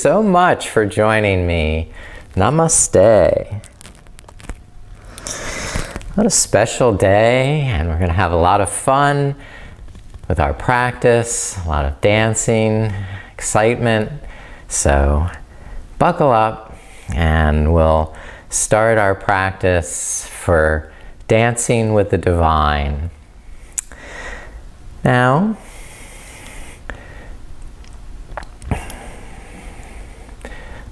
so much for joining me. Namaste. What a special day, and we're going to have a lot of fun with our practice, a lot of dancing, excitement. So buckle up and we'll start our practice for dancing with the divine. Now,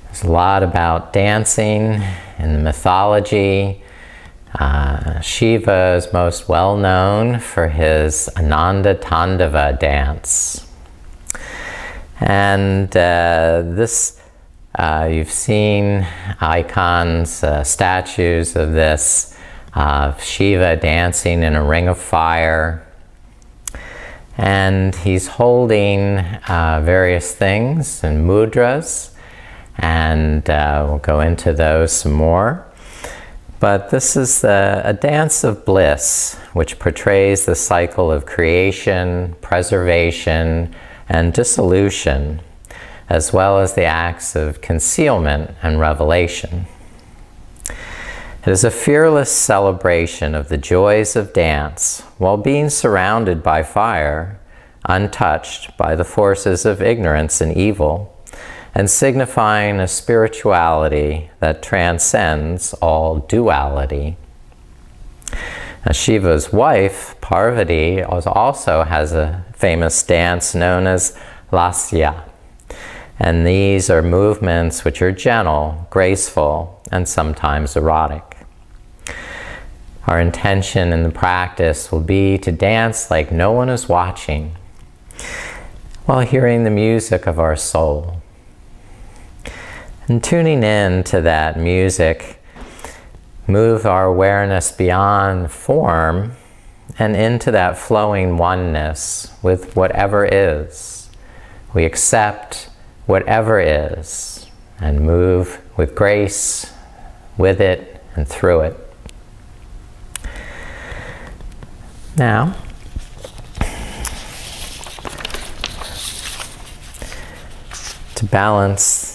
there's a lot about dancing in the mythology. Shiva is most well known for his Ananda Tandava dance. And you've seen icons, statues of this, Shiva dancing in a ring of fire. And he's holding various things and mudras, and we'll go into those some more. But this is a dance of bliss, which portrays the cycle of creation, preservation, and dissolution, as well as the acts of concealment and revelation. It is a fearless celebration of the joys of dance while being surrounded by fire, untouched by the forces of ignorance and evil, and signifying a spirituality that transcends all duality. Now, Shiva's wife, Parvati, also has a famous dance known as Lasya. And these are movements which are gentle, graceful, and sometimes erotic. Our intention in the practice will be to dance like no one is watching, while hearing the music of our soul. And tuning in to that music, move our awareness beyond form and into that flowing oneness with whatever is. We accept whatever is and move with grace with it and through it. Now, to balance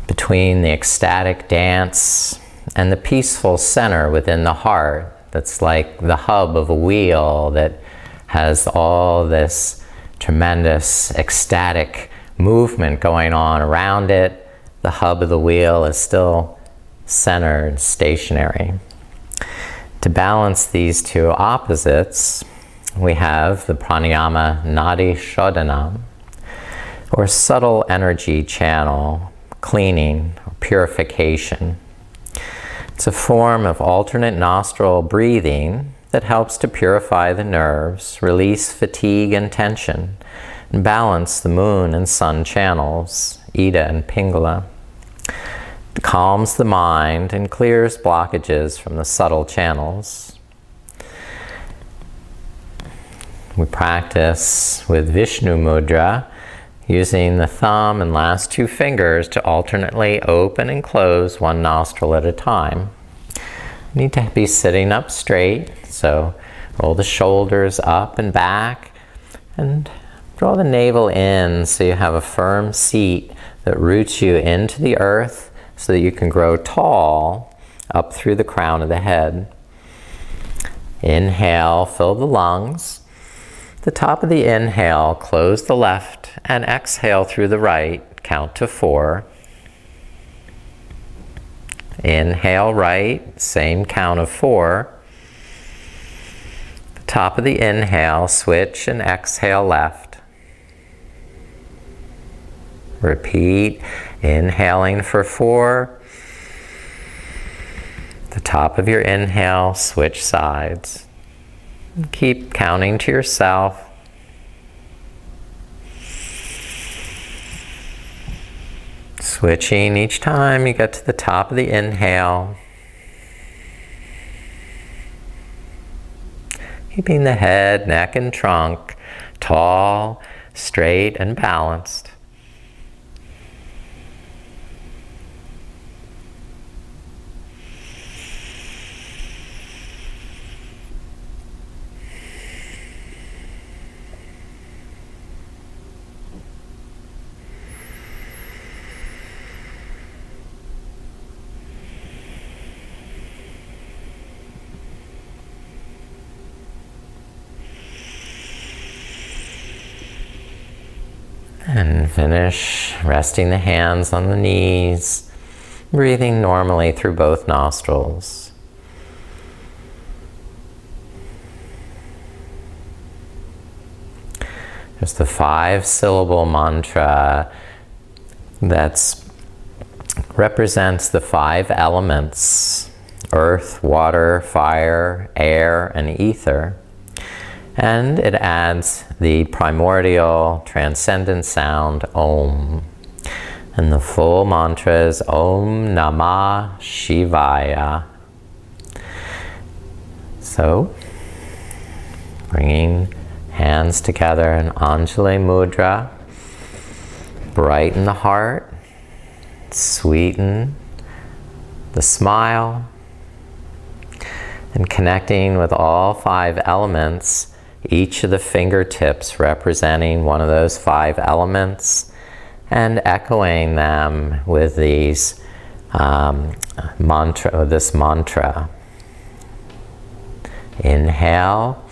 between the ecstatic dance and the peaceful center within the heart that's like the hub of a wheel that has all this tremendous ecstatic movement going on around it. The hub of the wheel is still centered, stationary. To balance these two opposites, we have the pranayama nadi shodhanam, or subtle energy channel cleaning or purification. It's a form of alternate nostril breathing that helps to purify the nerves, release fatigue and tension, and balance the moon and sun channels, Ida and Pingala. It calms the mind and clears blockages from the subtle channels. We practice with Vishnu Mudra, using the thumb and last two fingers to alternately open and close one nostril at a time. You need to be sitting up straight, so roll the shoulders up and back, and draw the navel in so you have a firm seat that roots you into the earth so that you can grow tall up through the crown of the head. Inhale, fill the lungs. The top of the inhale, close the left, and exhale through the right, count to 4. Inhale right, same count of 4. The top of the inhale, switch and exhale left. Repeat, inhaling for 4. The top of your inhale, switch sides. Keep counting to yourself. Switching each time you get to the top of the inhale. Keeping the head, neck, and trunk tall, straight, and balanced. And finish resting the hands on the knees, breathing normally through both nostrils. There's the 5-syllable mantra that represents the 5 elements: earth, water, fire, air, and ether. And it adds the primordial transcendent sound Om. And the full mantra is Om Namah Shivaya. So, bringing hands together in Anjali Mudra, brighten the heart, sweeten the smile, and connecting with all 5 elements, each of the fingertips representing one of those 5 elements, and echoing them with these this mantra. Inhale.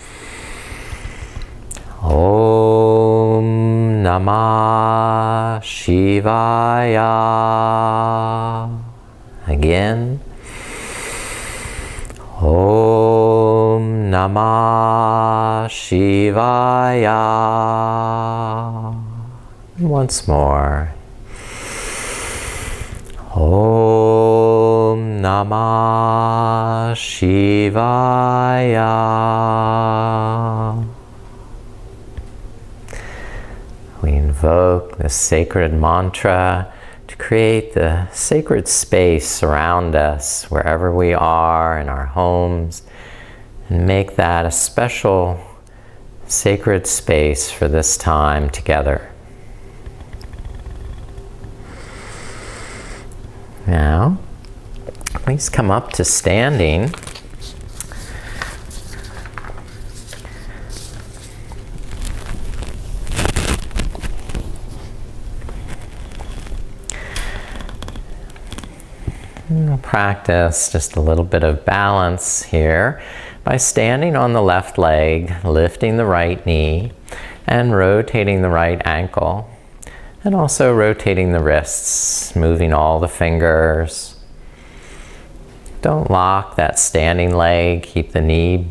Om Namah Shivaya. Again. Om Namah Shivaya. Once more. Om Namah Shivaya. We invoke the sacred mantra to create the sacred space around us wherever we are in our homes, and make that a special sacred space for this time together. Now, please come up to standing. We'll practice just a little bit of balance here by standing on the left leg, lifting the right knee, and rotating the right ankle, and also rotating the wrists, moving all the fingers. Don't lock that standing leg, keep the knee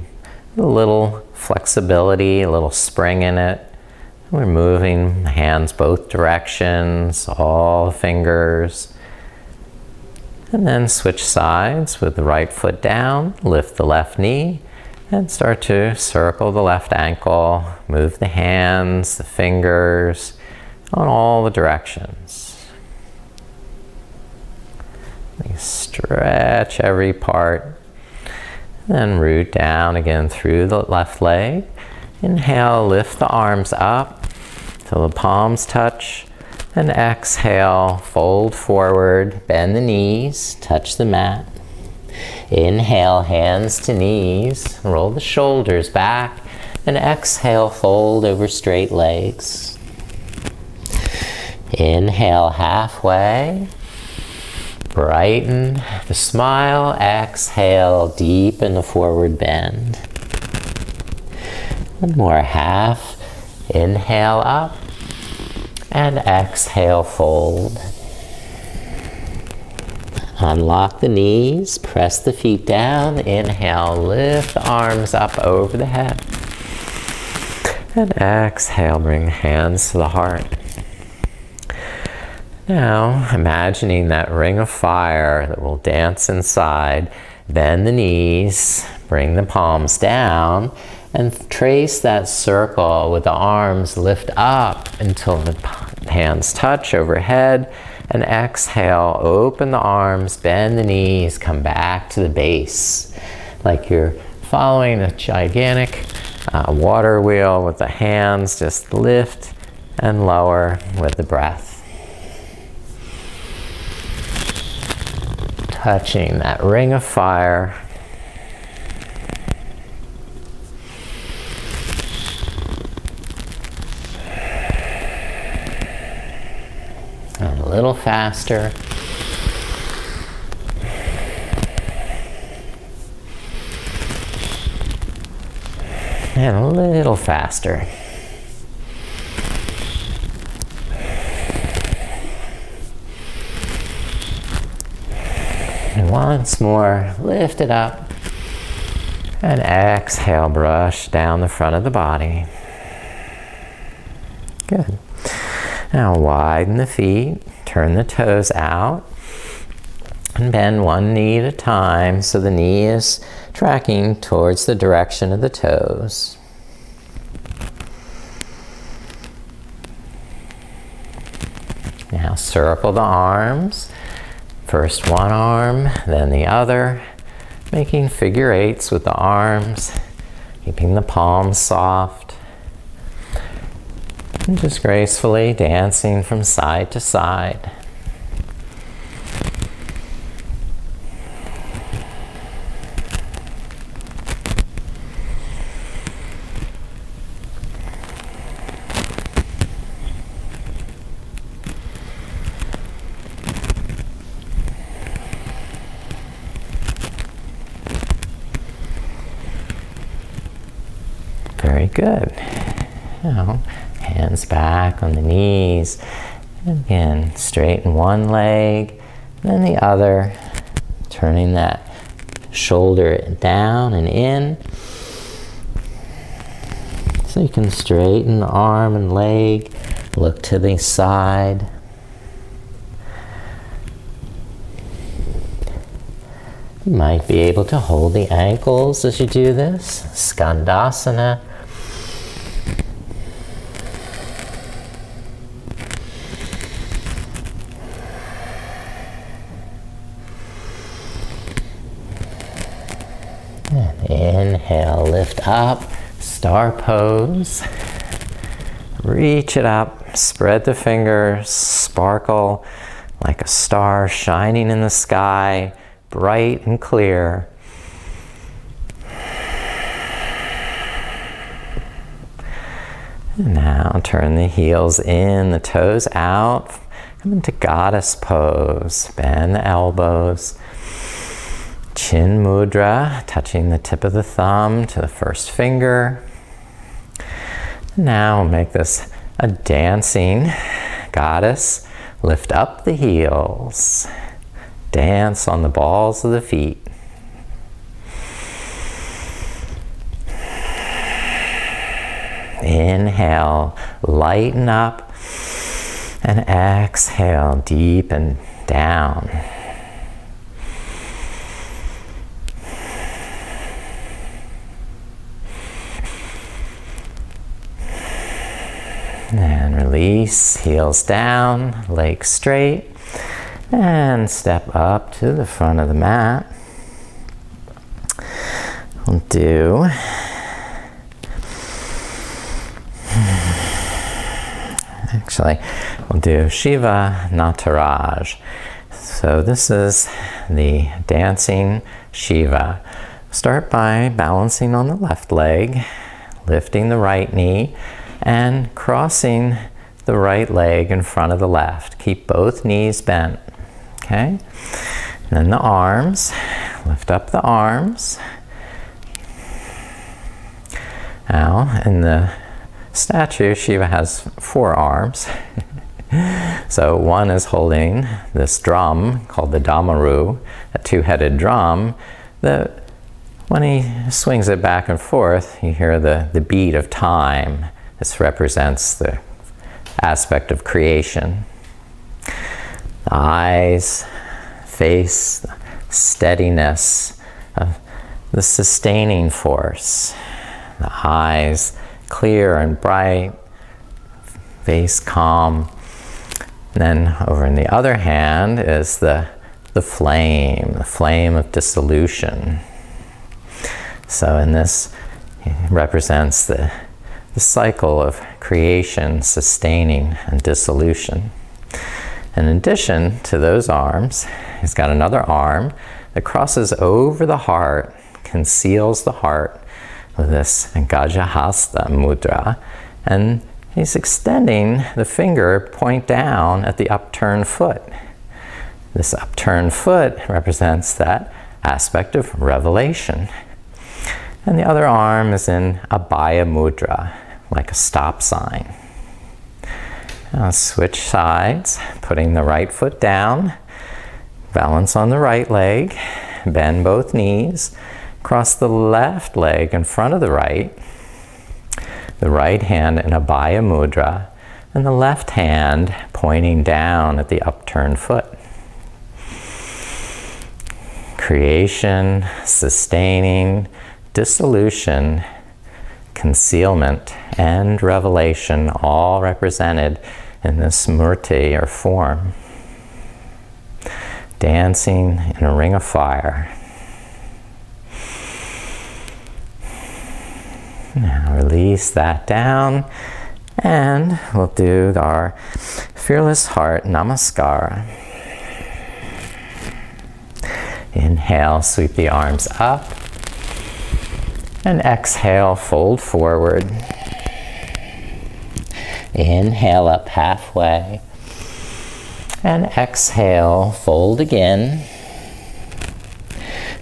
with a little flexibility, a little spring in it. We're moving the hands both directions, all the fingers. And then switch sides with the right foot down, lift the left knee, and start to circle the left ankle, move the hands, the fingers, on all the directions. We stretch every part. Then root down again through the left leg. Inhale, lift the arms up till the palms touch. And exhale, fold forward, bend the knees, touch the mat. Inhale, hands to knees, roll the shoulders back. And exhale, fold over straight legs. Inhale, halfway. Brighten the smile. Exhale, deepen the forward bend. One more half. Inhale up. And exhale, fold. Unlock the knees, press the feet down. Inhale, lift the arms up over the head. And exhale, bring the hands to the heart. Now, imagining that ring of fire that will dance inside, bend the knees, bring the palms down, and trace that circle with the arms lift up until the hands touch overhead. And exhale, open the arms, bend the knees, come back to the base. Like you're following a gigantic water wheel with the hands, just lift and lower with the breath. Touching that ring of fire. And a little faster. And a little faster. once more, lift it up. And exhale, brush down the front of the body. Good. Now widen the feet, turn the toes out, and bend one knee at a time so the knee is tracking towards the direction of the toes. Now circle the arms. First one arm, then the other, making figure eights with the arms, keeping the palms soft, and just gracefully dancing from side to side. Very good. Now, hands back on the knees. Again, straighten one leg, then the other, turning that shoulder down and in. So you can straighten the arm and leg, look to the side. You might be able to hold the ankles as you do this, Skandasana. And inhale, lift up, star pose. Reach it up, spread the fingers, sparkle like a star shining in the sky, bright and clear. And now turn the heels in, the toes out. Come into goddess pose. Bend the elbows. Chin mudra, touching the tip of the thumb to the first finger. Now we'll make this a dancing goddess. Lift up the heels. Dance on the balls of the feet. Inhale, lighten up, and exhale, deepen down. And release, heels down, legs straight, and step up to the front of the mat. We'll do Shiva Nataraj. So this is the dancing Shiva. Start by balancing on the left leg, lifting the right knee, and crossing the right leg in front of the left. Keep both knees bent. Okay? And then the arms. Lift up the arms. Now, in the statue, Shiva has 4 arms. So one is holding this drum called the damaru, a 2-headed drum. When he swings it back and forth, you hear the beat of time. This represents the aspect of creation. The eyes, face, steadiness, of the sustaining force. The eyes clear and bright, face calm. And then over in the other hand is the flame of dissolution. So in this, it represents the cycle of creation, sustaining, and dissolution. In addition to those arms, he's got another arm that crosses over the heart, conceals the heart with this Gajahasta mudra, and he's extending the finger point down at the upturned foot. This upturned foot represents that aspect of revelation. And the other arm is in Abhaya mudra, like a stop sign. Now switch sides, putting the right foot down, Balance on the right leg, bend both knees, cross the left leg in front of the right hand in Abhaya Mudra, and the left hand pointing down at the upturned foot. Creation, sustaining, dissolution, concealment, and revelation, all represented in this murti or form. Dancing in a ring of fire. Now release that down, and we'll do our Fearless Heart Namaskara. Inhale, sweep the arms up, and exhale, fold forward. Inhale up halfway, and exhale, fold again.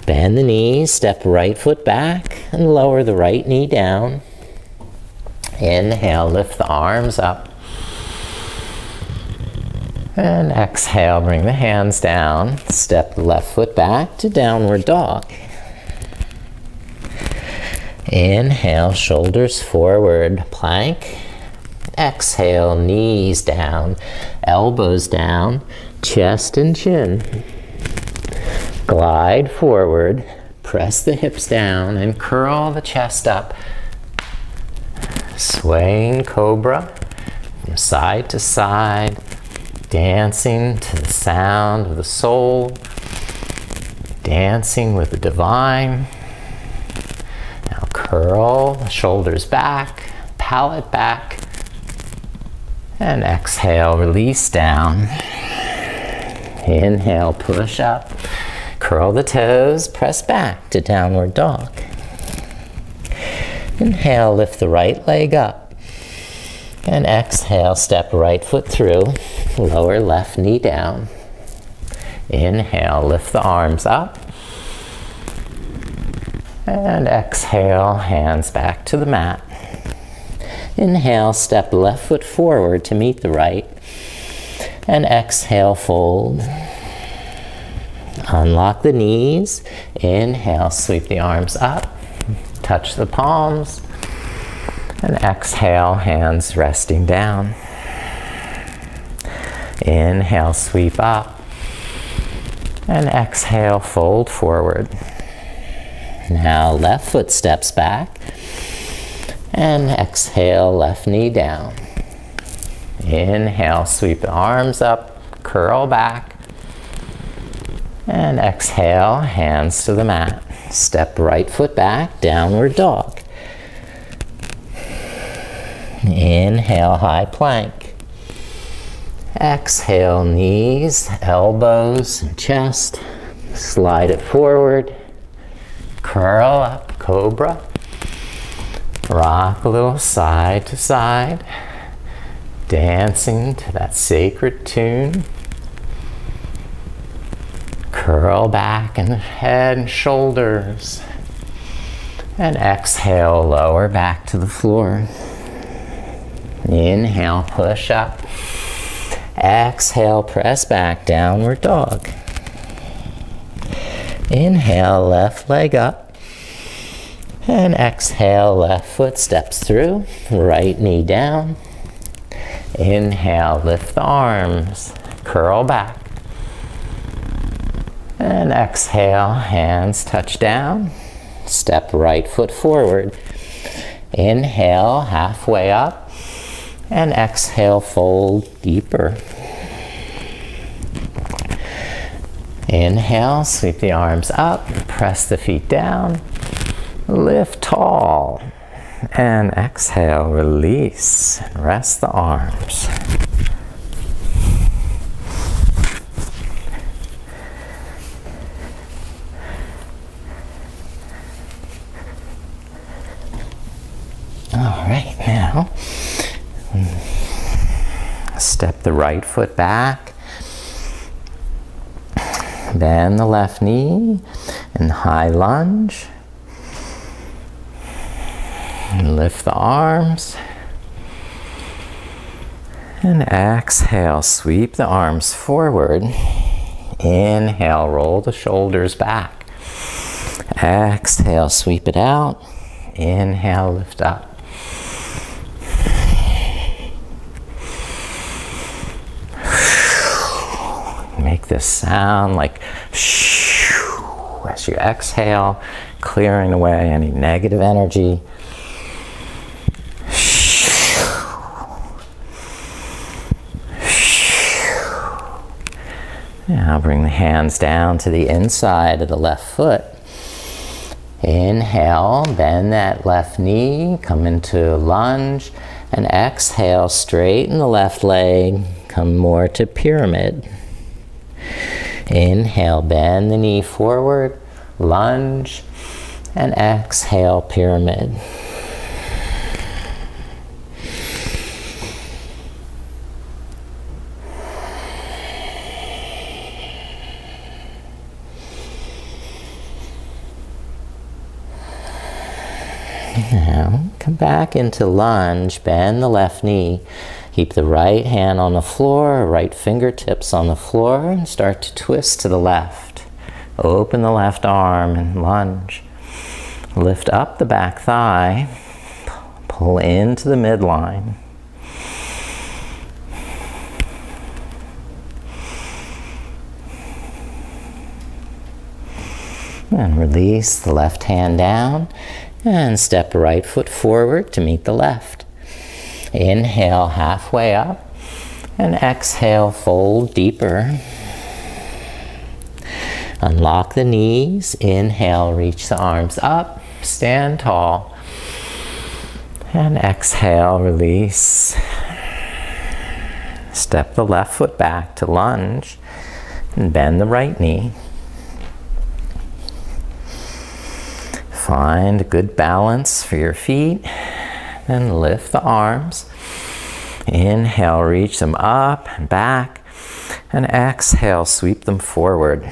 Bend the knees, step right foot back, and lower the right knee down. Inhale, lift the arms up. And exhale, bring the hands down. Step the left foot back to downward dog. Inhale, shoulders forward, plank. Exhale, knees down, elbows down, chest and chin. Glide forward, press the hips down, and curl the chest up. Swaying cobra from side to side, dancing to the sound of the soul, dancing with the divine. Now curl the shoulders back, palate back, and exhale, release down. Inhale, push up. Curl the toes, press back to downward dog. Inhale, lift the right leg up. And exhale, step right foot through, lower left knee down. Inhale, lift the arms up. And exhale, hands back to the mat. Inhale, step left foot forward to meet the right. And exhale, fold. Unlock the knees. Inhale, sweep the arms up. Touch the palms. And exhale, hands resting down. Inhale, sweep up. And exhale, fold forward. Now left foot steps back. And exhale, left knee down. Inhale, sweep the arms up, curl back. And exhale, hands to the mat. Step right foot back, downward dog. Inhale, high plank. Exhale, knees, elbows, and chest. Slide it forward. Curl up, cobra. Rock a little side to side. Dancing to that sacred tune. Curl back in the head and shoulders. And exhale, lower back to the floor. Inhale, push up. Exhale, press back, downward dog. Inhale, left leg up. And exhale, left foot steps through, right knee down. Inhale, lift the arms, curl back. And exhale, hands touch down. Step right foot forward. Inhale, halfway up. And exhale, fold deeper. Inhale, sweep the arms up, press the feet down. Lift tall. And exhale, release, and rest the arms. All right, now step the right foot back, bend the left knee, and high lunge. And lift the arms. And exhale, sweep the arms forward. Inhale, roll the shoulders back. Exhale, sweep it out. Inhale, lift up. Make this sound like shoo as you exhale, clearing away any negative energy. Now bring the hands down to the inside of the left foot. Inhale, bend that left knee, come into a lunge, and exhale, straighten the left leg, come more to pyramid. Inhale, bend the knee forward, lunge, and exhale, pyramid. Now, come back into lunge, bend the left knee. Keep the right hand on the floor, right fingertips on the floor, and start to twist to the left. Open the left arm and lunge. Lift up the back thigh, pull into the midline. And release the left hand down. And step the right foot forward to meet the left. Inhale, halfway up. And exhale, fold deeper. Unlock the knees. Inhale, reach the arms up. Stand tall. And exhale, release. Step the left foot back to lunge. And bend the right knee. Find a good balance for your feet. Then lift the arms. Inhale, reach them up and back. And exhale, sweep them forward.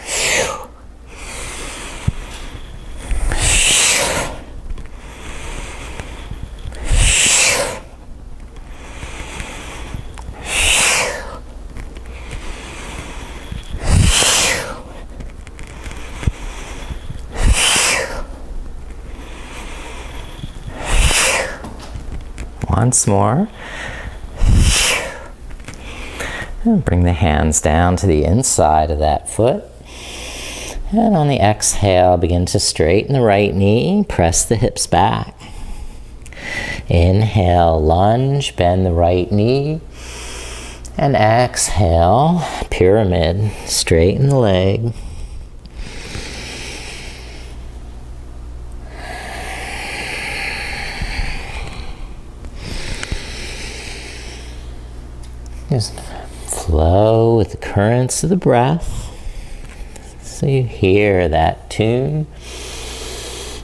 Once more. And bring the hands down to the inside of that foot. And on the exhale, begin to straighten the right knee, press the hips back. Inhale, lunge, bend the right knee. And exhale, pyramid, straighten the leg. Just flow with the currents of the breath so you hear that tune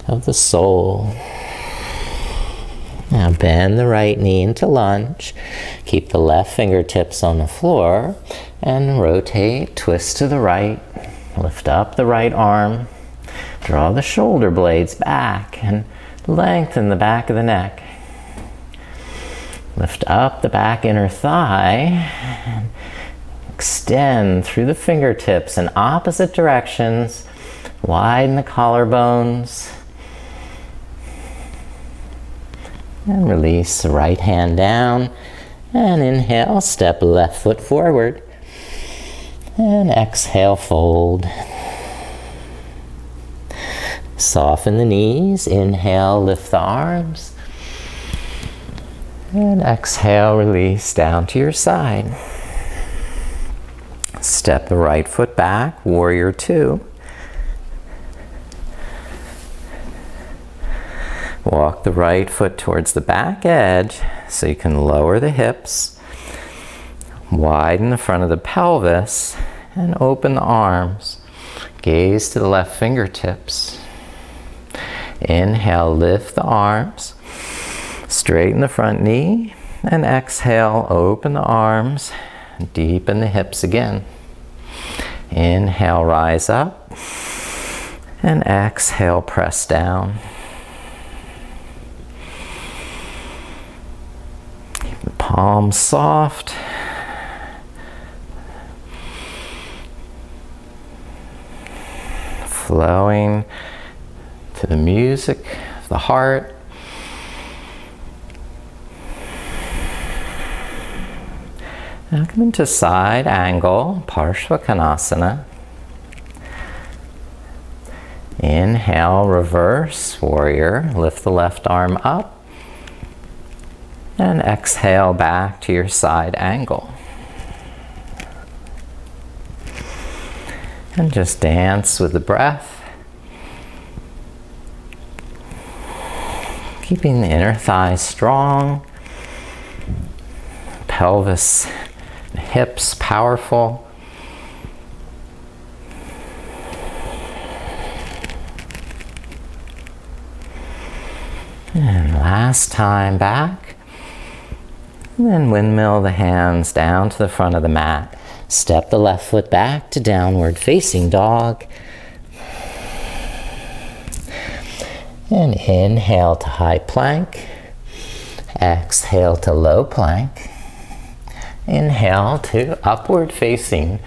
of the soul. Now bend the right knee into lunge. Keep the left fingertips on the floor and rotate, twist to the right. Lift up the right arm. Draw the shoulder blades back and lengthen the back of the neck. Lift up the back inner thigh and extend through the fingertips in opposite directions. Widen the collarbones. And release the right hand down. And inhale, step left foot forward. And exhale, fold. Soften the knees. Inhale, lift the arms. And exhale, release down to your side. Step the right foot back, warrior two. Walk the right foot towards the back edge so you can lower the hips. Widen the front of the pelvis and open the arms. Gaze to the left fingertips. Inhale, lift the arms. Straighten the front knee, and exhale, open the arms, deepen the hips again. Inhale, rise up, and exhale, press down. Keep the palms soft. flowing to the music of the heart. Now come into side angle, Parshvakonasana. Inhale, reverse warrior. Lift the left arm up. And exhale back to your side angle. And just dance with the breath. Keeping the inner thighs strong. Pelvis, hips powerful. And last time back. And then windmill the hands down to the front of the mat. Step the left foot back to downward facing dog. And inhale to high plank. Exhale to low plank. Inhale to upward facing.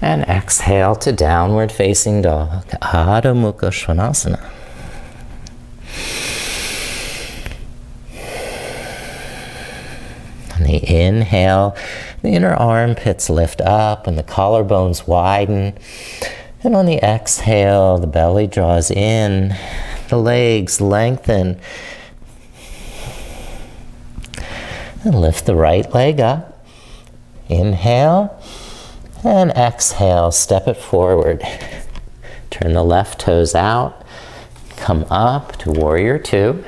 And exhale to downward facing dog. Adho Mukha Svanasana. On the inhale, the inner armpits lift up and the collarbones widen. And on the exhale, the belly draws in, the legs lengthen. And lift the right leg up. Inhale and exhale, step it forward. Turn the left toes out. Come up to warrior two.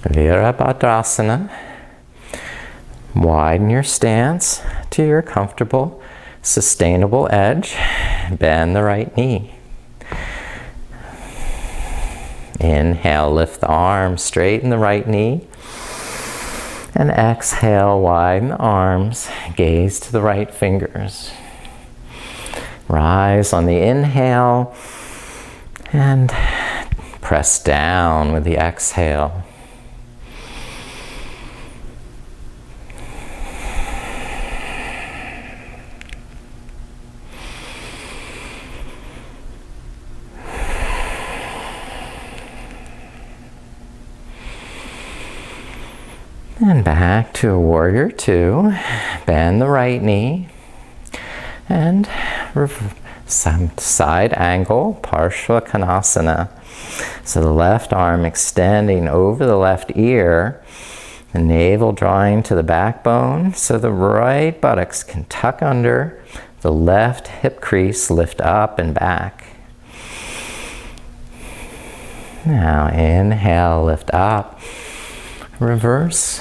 Virabhadrasana. Widen your stance to your comfortable, sustainable edge. Bend the right knee. Inhale, lift the arm, straighten the right knee. And exhale, widen the arms, gaze to the right fingers. Rise on the inhale and press down with the exhale. And back to a warrior two. Bend the right knee. And side angle, Parshvakonasana. So the left arm extending over the left ear. The navel drawing to the backbone. So the right buttocks can tuck under. The left hip crease lift up and back. Now inhale, lift up. Reverse.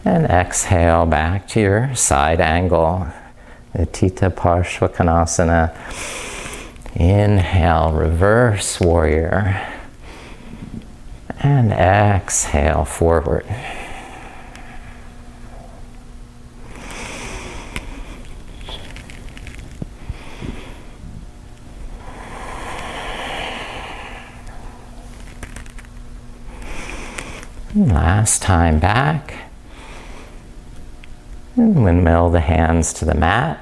And exhale back to your side angle. Utthita Parshvakonasana. Inhale, reverse warrior. And exhale forward. Last time back. And windmill the hands to the mat.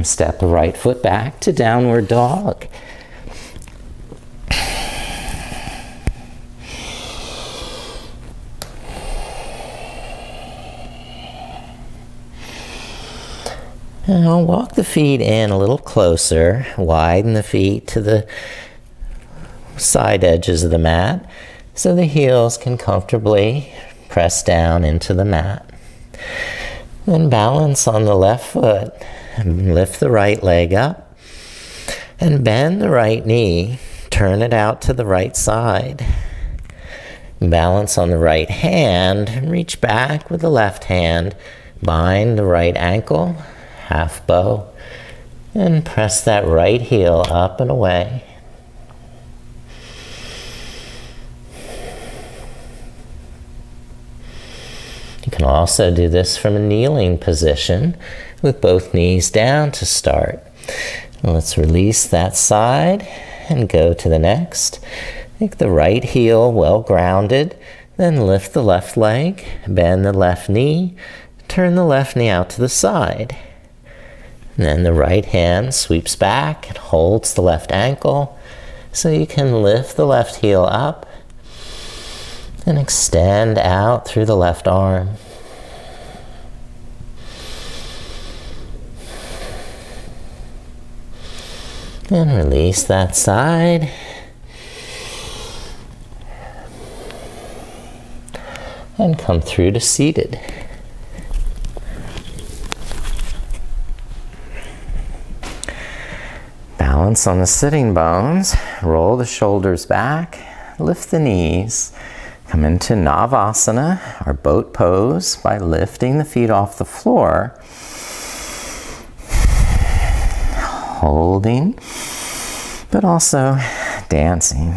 Step the right foot back to downward dog. Now walk the feet in a little closer. Widen the feet to the side edges of the mat so the heels can comfortably press down into the mat. Then balance on the left foot. Lift the right leg up and bend the right knee. Turn it out to the right side. Balance on the right hand and reach back with the left hand. Bind the right ankle, half bow, and press that right heel up and away. You can also do this from a kneeling position with both knees down to start. Let's release that side and go to the next. Make the right heel well grounded, then lift the left leg, bend the left knee, turn the left knee out to the side. And then the right hand sweeps back and holds the left ankle, so you can lift the left heel up and extend out through the left arm. And release that side. And come through to seated. Balance on the sitting bones. Roll the shoulders back. Lift the knees. Come into Navasana, our boat pose, by lifting the feet off the floor. Holding, but also dancing.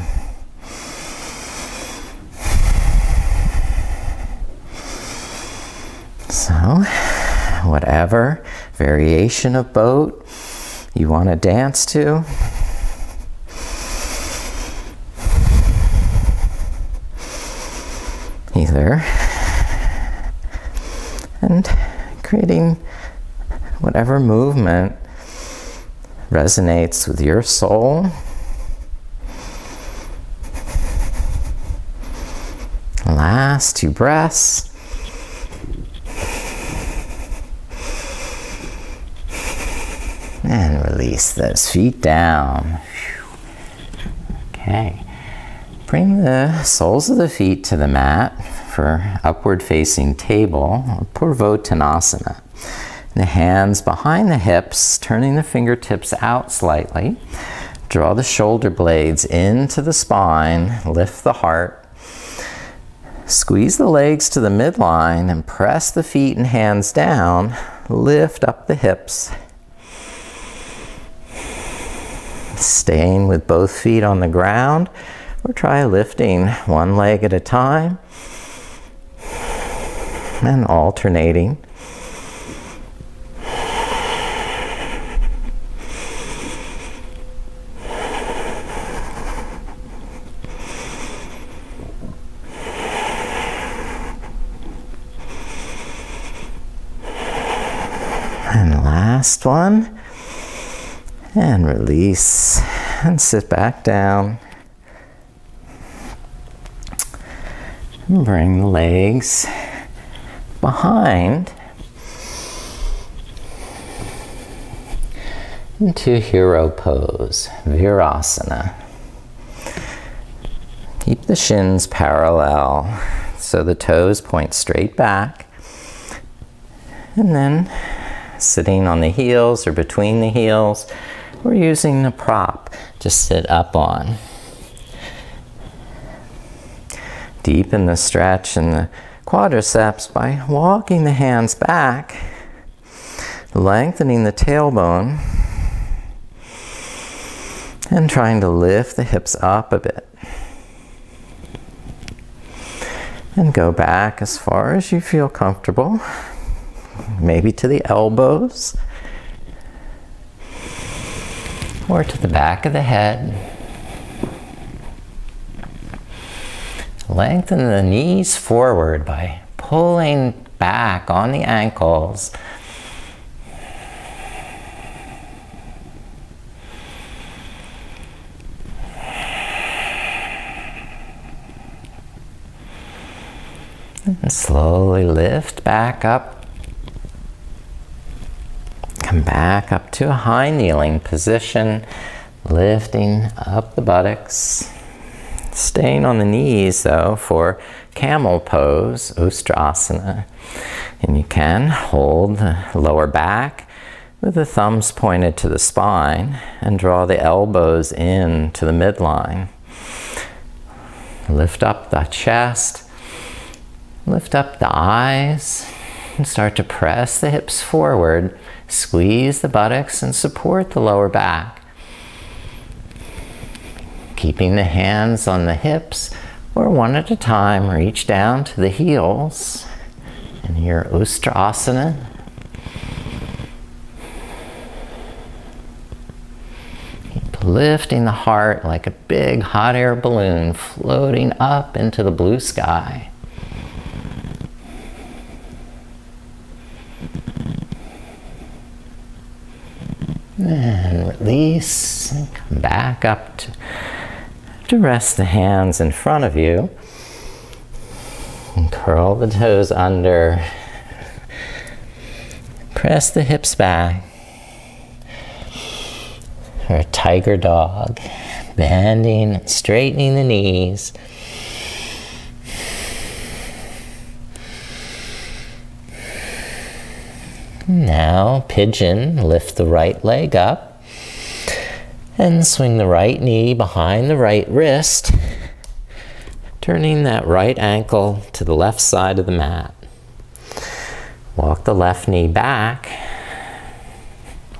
So, whatever variation of boat you want to dance to, either, and creating whatever movement resonates with your soul. Last 2 breaths. And release those feet down. Okay. Bring the soles of the feet to the mat for upward facing table, or Purvottanasana. The hands behind the hips, turning the fingertips out slightly. Draw the shoulder blades into the spine, lift the heart. Squeeze the legs to the midline and press the feet and hands down. Lift up the hips. Staying with both feet on the ground, or try lifting one leg at a time and alternating. And last one. And release and sit back down. And bring the legs behind into hero pose, Virasana. Keep the shins parallel so the toes point straight back. And then sitting on the heels or between the heels, we're using the prop to sit up on. Deepen the stretch in the quadriceps by walking the hands back, lengthening the tailbone, and trying to lift the hips up a bit. And go back as far as you feel comfortable, maybe to the elbows, or to the back of the head. Lengthen the knees forward by pulling back on the ankles. And slowly lift back up. Come back up to a high kneeling position, lifting up the buttocks. Staying on the knees though for camel pose, Ustrasana. And you can hold the lower back with the thumbs pointed to the spine and draw the elbows in to the midline. Lift up the chest, lift up the eyes, and start to press the hips forward. Squeeze the buttocks and support the lower back. Keeping the hands on the hips, or one at a time, reach down to the heels in your Ustrasana. Keep lifting the heart like a big hot air balloon floating up into the blue sky. And release, and come back up to rest the hands in front of you. And curl the toes under. Press the hips back. For a tiger dog. Bending and straightening the knees. Now, pigeon, lift the right leg up and swing the right knee behind the right wrist, turning that right ankle to the left side of the mat. Walk the left knee back,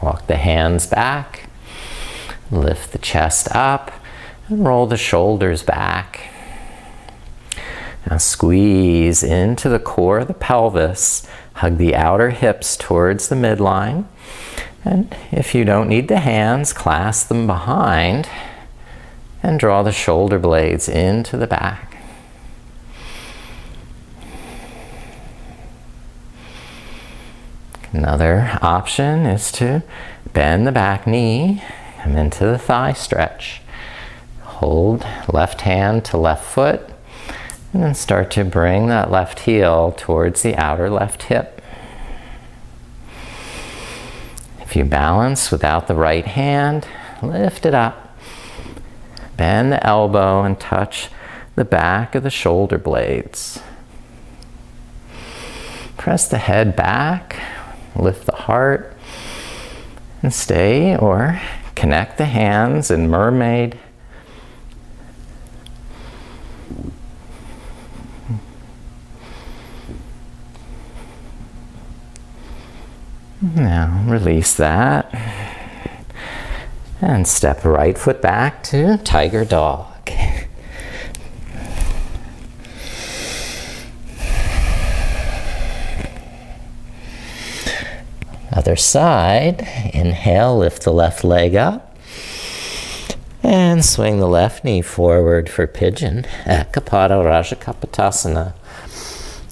walk the hands back, lift the chest up, and roll the shoulders back. Now squeeze into the core of the pelvis. Hug the outer hips towards the midline. And if you don't need the hands, clasp them behind and draw the shoulder blades into the back. Another option is to bend the back knee, come into the thigh stretch. Hold left hand to left foot. And then start to bring that left heel towards the outer left hip. If you balance without the right hand, lift it up. Bend the elbow and touch the back of the shoulder blades. Press the head back, lift the heart, and stay or connect the hands in mermaid. Now release that and step right foot back to tiger dog. Other side, inhale, lift the left leg up and swing the left knee forward for pigeon, Ekapada Rajakapotasana.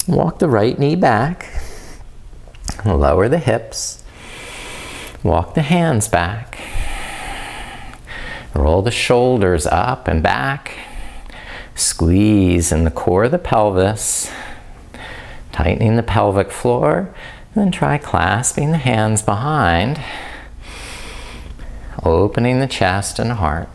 Walk the right knee back. Lower the hips, walk the hands back, roll the shoulders up and back, squeeze in the core of the pelvis, tightening the pelvic floor, then try clasping the hands behind, opening the chest and heart.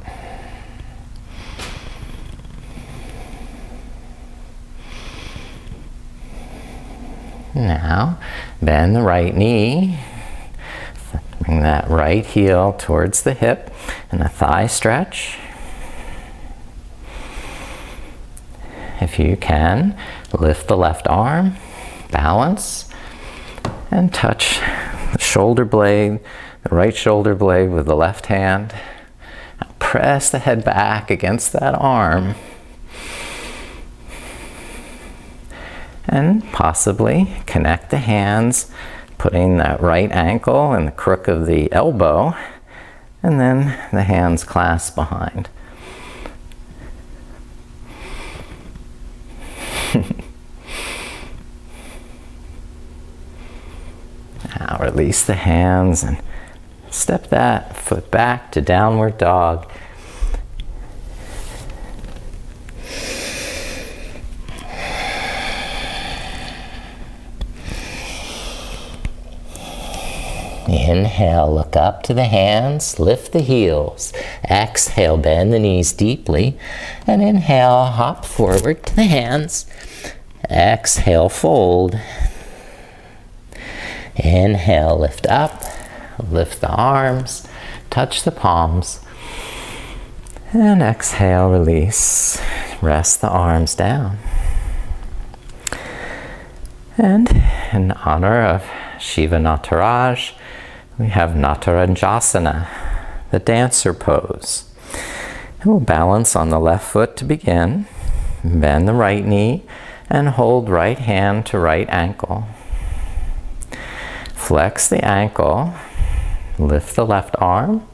Now, bend the right knee, bring that right heel towards the hip and a thigh stretch. If you can, lift the left arm, balance, and touch the shoulder blade, the right shoulder blade with the left hand. Now press the head back against that arm. And possibly connect the hands, putting that right ankle in the crook of the elbow, and then the hands clasp behind. Now release the hands and step that foot back to downward dog. Inhale, look up to the hands, lift the heels. Exhale, bend the knees deeply. And inhale, hop forward to the hands. Exhale, fold. Inhale, lift up, lift the arms, touch the palms. And exhale, release. Rest the arms down. And in honor of Shiva Nataraj, we have Nataranjasana, the dancer pose. And we'll balance on the left foot to begin. Bend the right knee and hold right hand to right ankle. Flex the ankle, lift the left arm.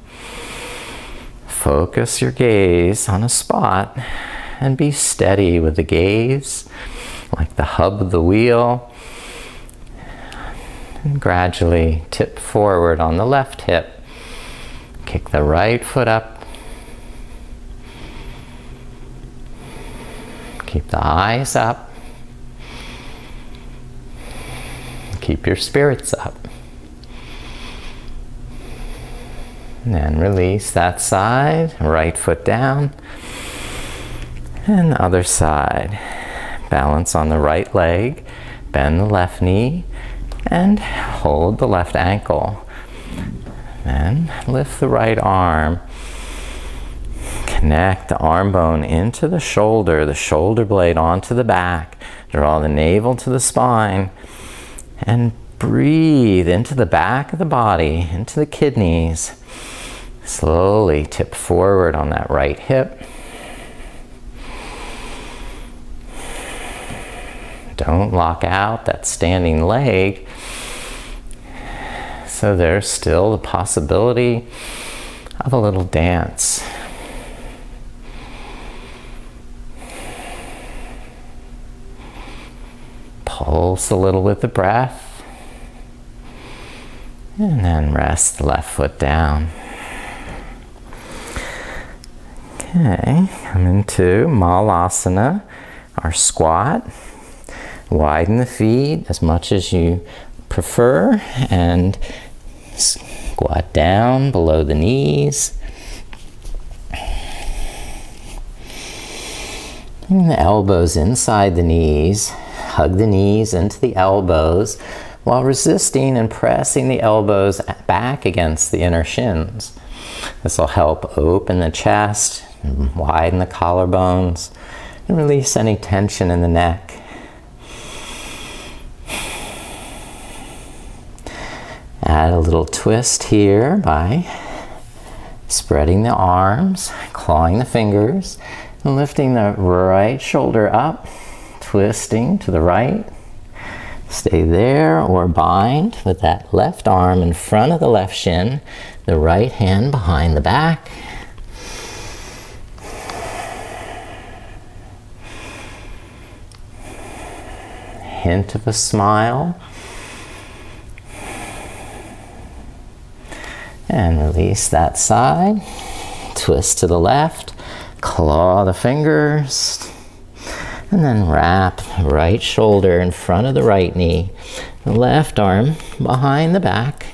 Focus your gaze on a spot and be steady with the gaze, like the hub of the wheel. And gradually tip forward on the left hip. Kick the right foot up. Keep the eyes up. Keep your spirits up. And then release that side, right foot down. And the other side. Balance on the right leg, bend the left knee, and hold the left ankle. Then lift the right arm. Connect the arm bone into the shoulder blade onto the back. Draw the navel to the spine. And breathe into the back of the body, into the kidneys. Slowly tip forward on that right hip. Don't lock out that standing leg. So there's still the possibility of a little dance. Pulse a little with the breath. And then rest the left foot down. Okay, come into Malasana, our squat. Widen the feet as much as you prefer and squat down below the knees. And the elbows inside the knees. Hug the knees into the elbows while resisting and pressing the elbows back against the inner shins. This will help open the chest, widen the collarbones, and release any tension in the neck. Add a little twist here by spreading the arms, clawing the fingers, and lifting the right shoulder up, twisting to the right. Stay there or bind with that left arm in front of the left shin, the right hand behind the back. Hint of a smile. And release that side. Twist to the left. Claw the fingers. And then wrap the right shoulder in front of the right knee. The left arm behind the back.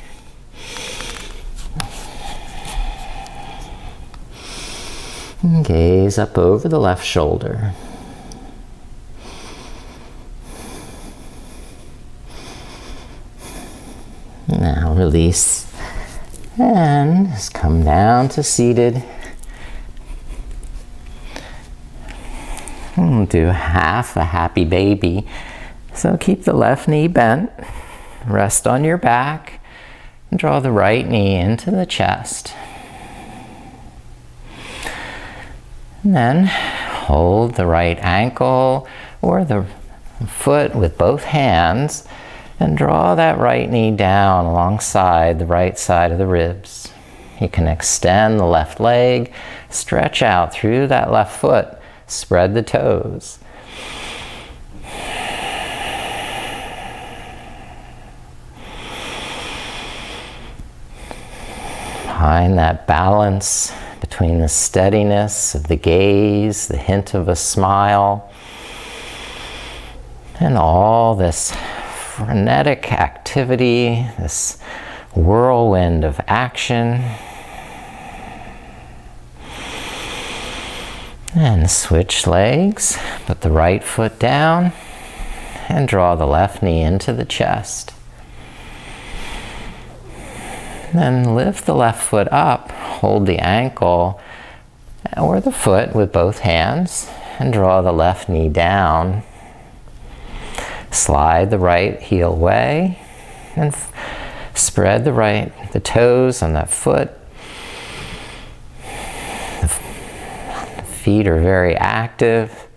And gaze up over the left shoulder. Now release. And just come down to seated. We'll do half a happy baby. So keep the left knee bent. Rest on your back. And draw the right knee into the chest. And then hold the right ankle or the foot with both hands. And draw that right knee down alongside the right side of the ribs. You can extend the left leg, stretch out through that left foot, spread the toes. Find that balance between the steadiness of the gaze, the hint of a smile, and all this frenetic activity, this whirlwind of action. And switch legs, put the right foot down, and draw the left knee into the chest. Then lift the left foot up, hold the ankle or the foot with both hands, and draw the left knee down. Slide the right heel away and spread the toes on that foot. The feet are very active.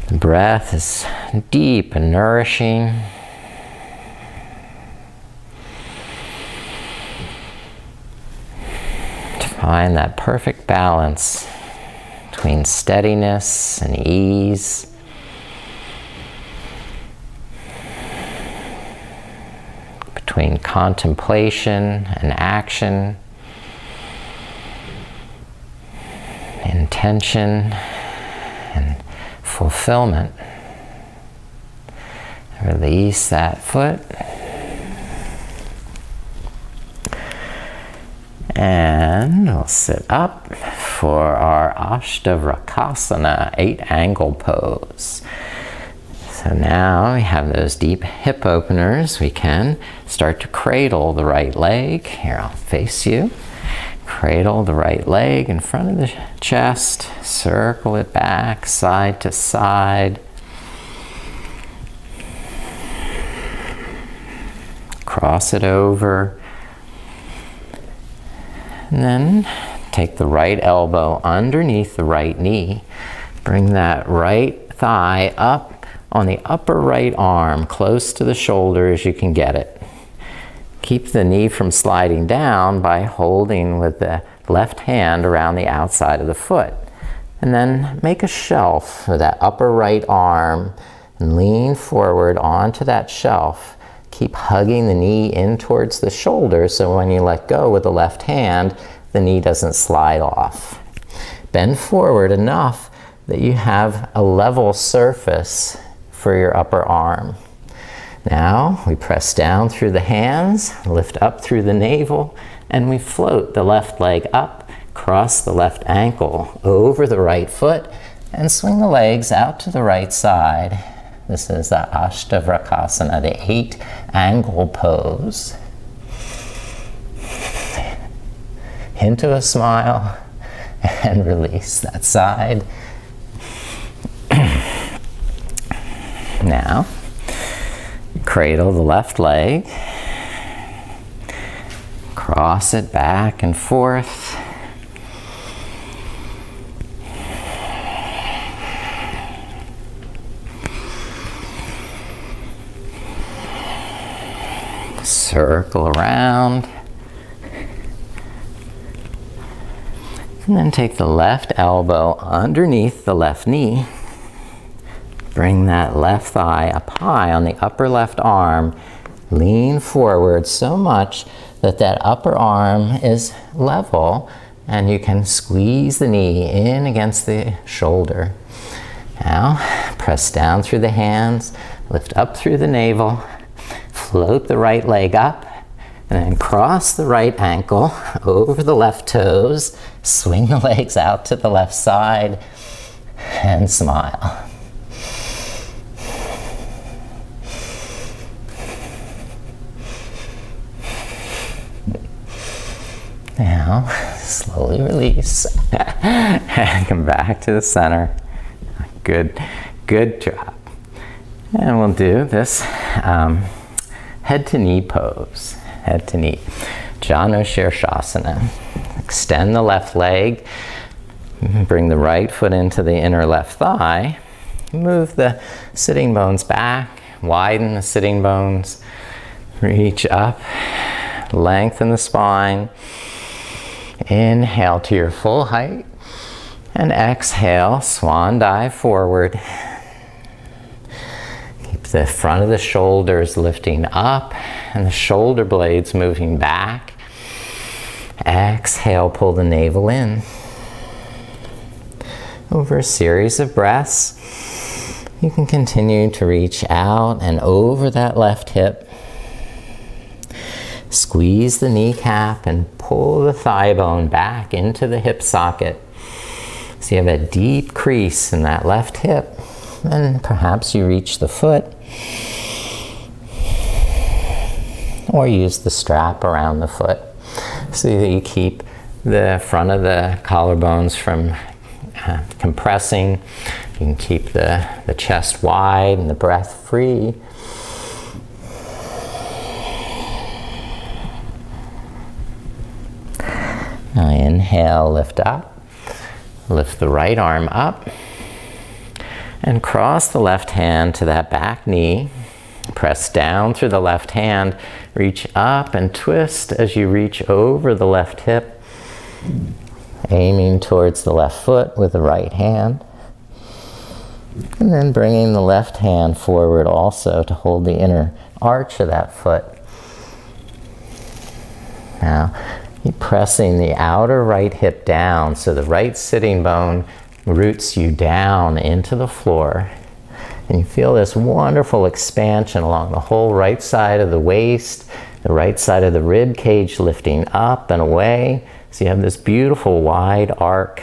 The breath is deep and nourishing. To find that perfect balance between steadiness and ease. Between contemplation and action. attention and fulfillment. Release that foot. And we'll sit up for our Ashtavakasana 8-angle pose. So now we have those deep hip openers. We can start to cradle the right leg. Here, I'll face you. Cradle the right leg in front of the chest. Circle it back, side to side. Cross it over. And then take the right elbow underneath the right knee. Bring that right thigh up on the upper right arm, close to the shoulder as you can get it. Keep the knee from sliding down by holding with the left hand around the outside of the foot. And then make a shelf with that upper right arm and lean forward onto that shelf. Keep hugging the knee in towards the shoulder so when you let go with the left hand, the knee doesn't slide off. Bend forward enough that you have a level surface for your upper arm. Now we press down through the hands, lift up through the navel, and we float the left leg up, cross the left ankle over the right foot, and swing the legs out to the right side. This is the Ashtavakasana, the 8-angle pose. Into a smile and release that side. Now, cradle the left leg, cross it back and forth. Circle around. And then take the left elbow underneath the left knee. Bring that left thigh up high on the upper left arm. Lean forward so much that that upper arm is level and you can squeeze the knee in against the shoulder. Now, press down through the hands, lift up through the navel, float the right leg up, and then cross the right ankle over the left toes, swing the legs out to the left side, and smile. Now, slowly release and come back to the center. Good, good job. And we'll do this head to knee pose. Head to knee. Janu Shirshasana. Extend the left leg. Bring the right foot into the inner left thigh. Move the sitting bones back. Widen the sitting bones. Reach up. Lengthen the spine. Inhale to your full height. And exhale, swan dive forward. Keep the front of the shoulders lifting up and the shoulder blades moving back. Exhale, pull the navel in. Over a series of breaths, you can continue to reach out and over that left hip. Squeeze the kneecap and pull the thigh bone back into the hip socket. So you have a deep crease in that left hip, and perhaps you reach the foot, or use the strap around the foot so that you keep the front of the collarbones from compressing. You can keep the chest wide and the breath free. Now inhale, lift up. Lift the right arm up and cross the left hand to that back knee. Press down through the left hand, reach up and twist as you reach over the left hip, aiming towards the left foot with the right hand. And then bringing the left hand forward also to hold the inner arch of that foot. Now, Keep pressing the outer right hip down so the right sitting bone roots you down into the floor. And you feel this wonderful expansion along the whole right side of the waist, the right side of the rib cage lifting up and away. So you have this beautiful wide arc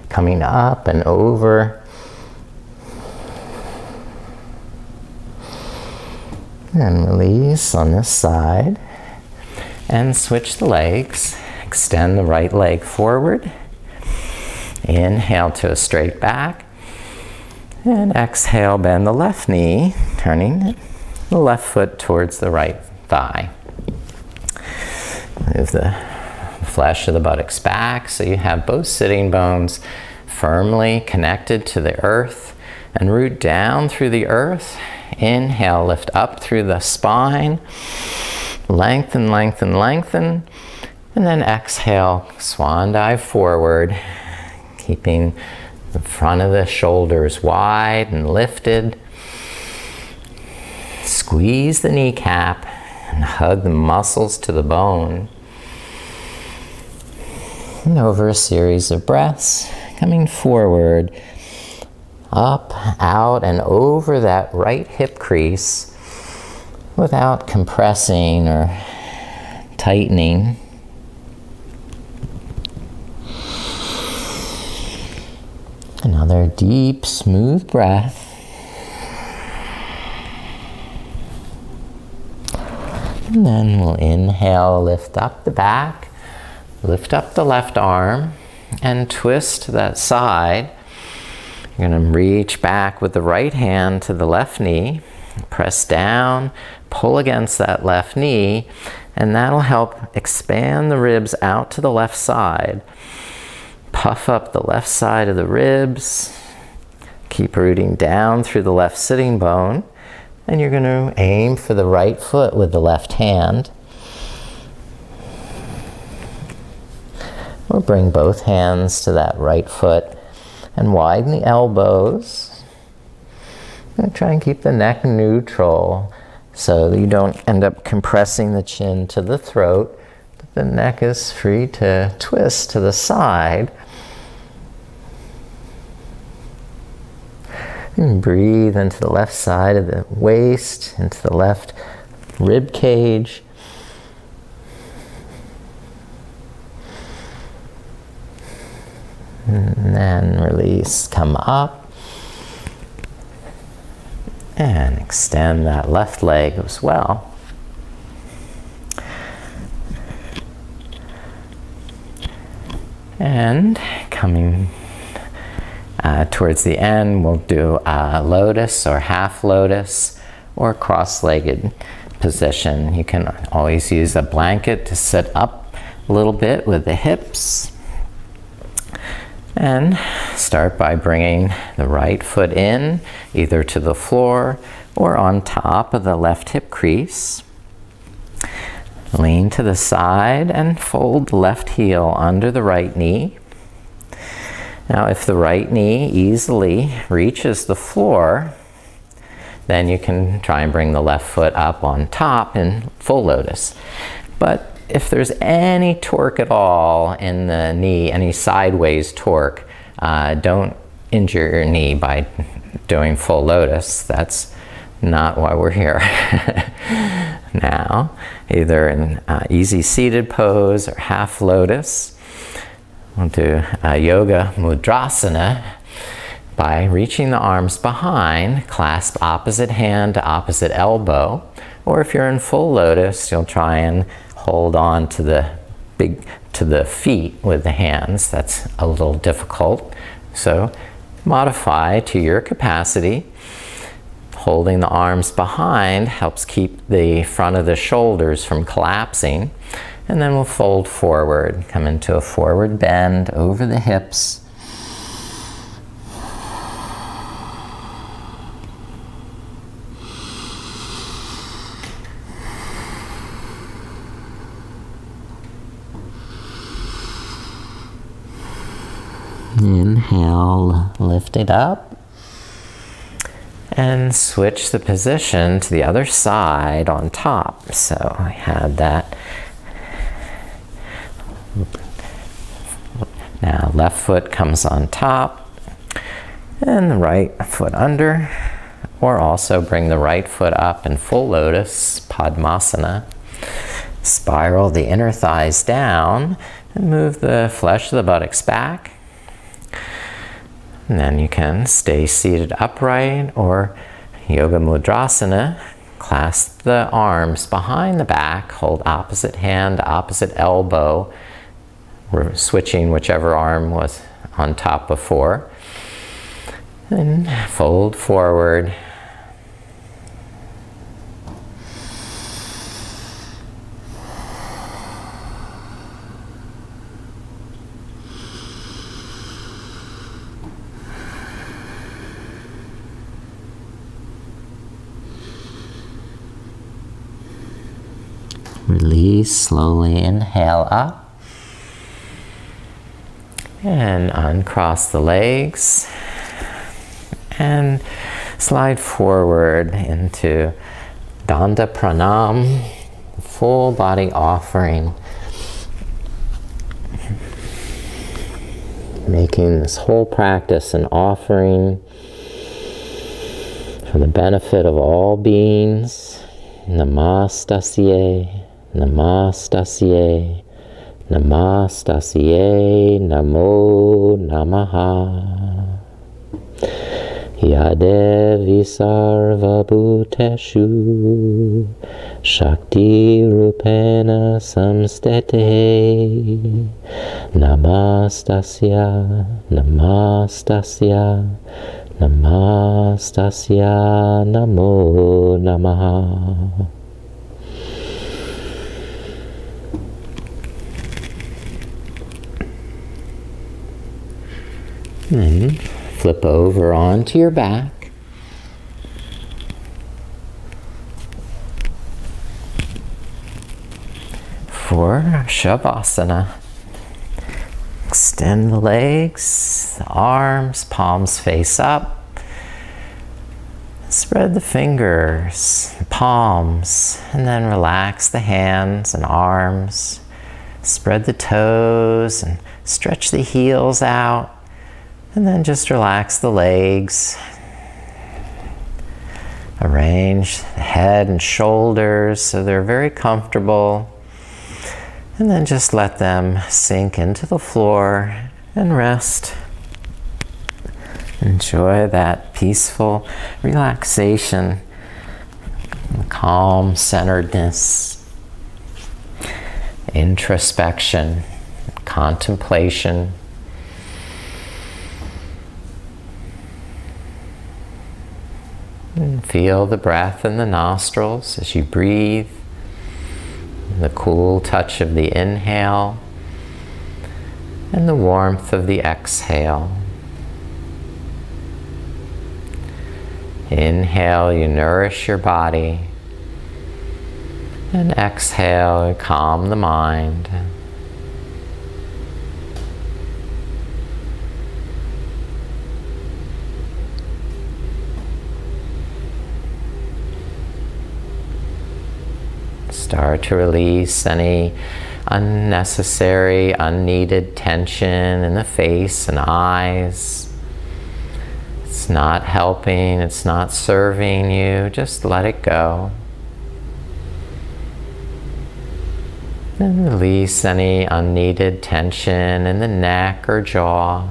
coming up and over. And release on this side. And switch the legs. Extend the right leg forward. Inhale to a straight back. And exhale, bend the left knee, turning the left foot towards the right thigh. Move the flesh of the buttocks back so you have both sitting bones firmly connected to the earth, and root down through the earth. Inhale, lift up through the spine. Lengthen, lengthen, lengthen. And then exhale, swan dive forward, keeping the front of the shoulders wide and lifted. Squeeze the kneecap and hug the muscles to the bone. And over a series of breaths, coming forward, up, out, and over that right hip crease without compressing or tightening. Another deep, smooth breath. And then we'll inhale, lift up the back, lift up the left arm, and twist that side. You're going to reach back with the right hand to the left knee, press down, pull against that left knee, and that'll help expand the ribs out to the left side. Puff up the left side of the ribs. Keep rooting down through the left sitting bone. And you're going to aim for the right foot with the left hand. Or bring both hands to that right foot and widen the elbows. And try and keep the neck neutral so that you don't end up compressing the chin to the throat. But the neck is free to twist to the side. And breathe into the left side of the waist, into the left rib cage. And then release, come up. And extend that left leg as well. And coming towards the end, we'll do a lotus or half lotus or cross-legged position. You can always use a blanket to sit up a little bit with the hips. And start by bringing the right foot in, either to the floor or on top of the left hip crease. Lean to the side and fold the left heel under the right knee. Now, if the right knee easily reaches the floor, then you can try and bring the left foot up on top in full lotus. But if there's any torque at all in the knee, any sideways torque, don't injure your knee by doing full lotus. That's not why we're here. Now, either in easy seated pose or half lotus, we'll do a yoga mudrasana by reaching the arms behind, clasp opposite hand to opposite elbow, or if you're in full lotus, you'll try and hold on to the feet with the hands. That's a little difficult. So modify to your capacity. Holding the arms behind helps keep the front of the shoulders from collapsing. And then we'll fold forward, come into a forward bend over the hips. Inhale, lift it up. And switch the position to the other side on top. So I had that Now left foot comes on top and the right foot under, or also bring the right foot up in full lotus, Padmasana. Spiral the inner thighs down and move the flesh of the buttocks back. And then you can stay seated upright, or Yoga Mudrasana. Clasp the arms behind the back, hold opposite hand, opposite elbow. We're switching whichever arm was on top before. And fold forward. Release, slowly inhale up. And uncross the legs. And slide forward into Danda Pranam, full body offering. Making this whole practice an offering for the benefit of all beings. Namastasye, Namastasye, Namastasye, Namo Namaha. Yadevi sarva bhuteshu Shakti rupena samstete. Namastasya, Namastasya, Namastasya, Namo Namaha. Then flip over onto your back. For Shavasana. Extend the legs, the arms, palms face up. Spread the fingers, the palms, and then relax the hands and arms. Spread the toes and stretch the heels out. And then just relax the legs. Arrange the head and shoulders so they're very comfortable. And then just let them sink into the floor and rest. Enjoy that peaceful relaxation, calm centeredness, introspection, contemplation. And feel the breath in the nostrils as you breathe. The cool touch of the inhale and the warmth of the exhale. Inhale, you nourish your body, and exhale, you calm the mind. Start to release any unnecessary, unneeded tension in the face and eyes. It's not helping, it's not serving you, just let it go. Then release any unneeded tension in the neck or jaw.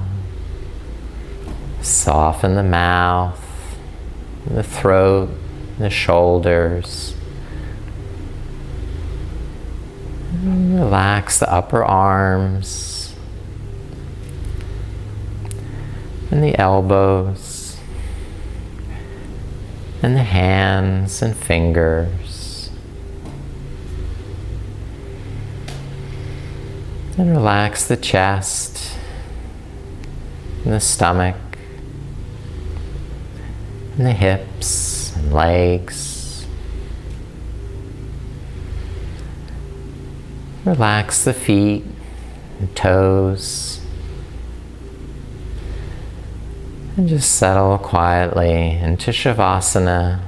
Soften the mouth, the throat, the shoulders. Relax the upper arms and the elbows and the hands and fingers. And relax the chest and the stomach and the hips and legs. Relax the feet and toes. And just settle quietly into Shavasana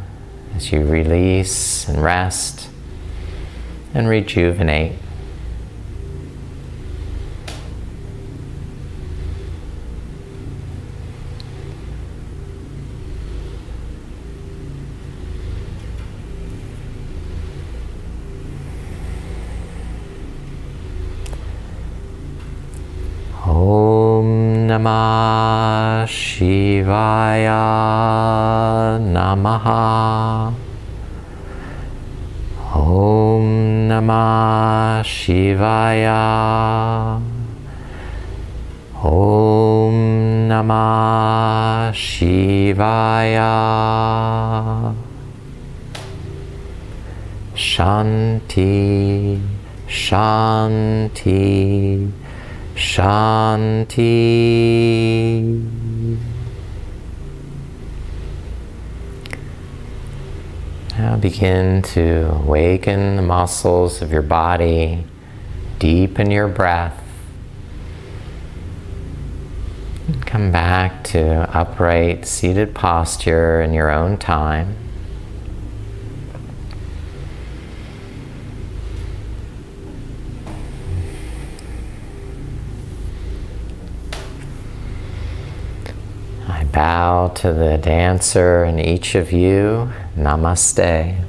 as you release and rest and rejuvenate. Shivaya. Om Namah Shivaya. Shanti, Shanti, Shanti. Now begin to awaken the muscles of your body, deepen your breath. Come back to upright, seated posture in your own time. I bow to the dancer in each of you. Namaste.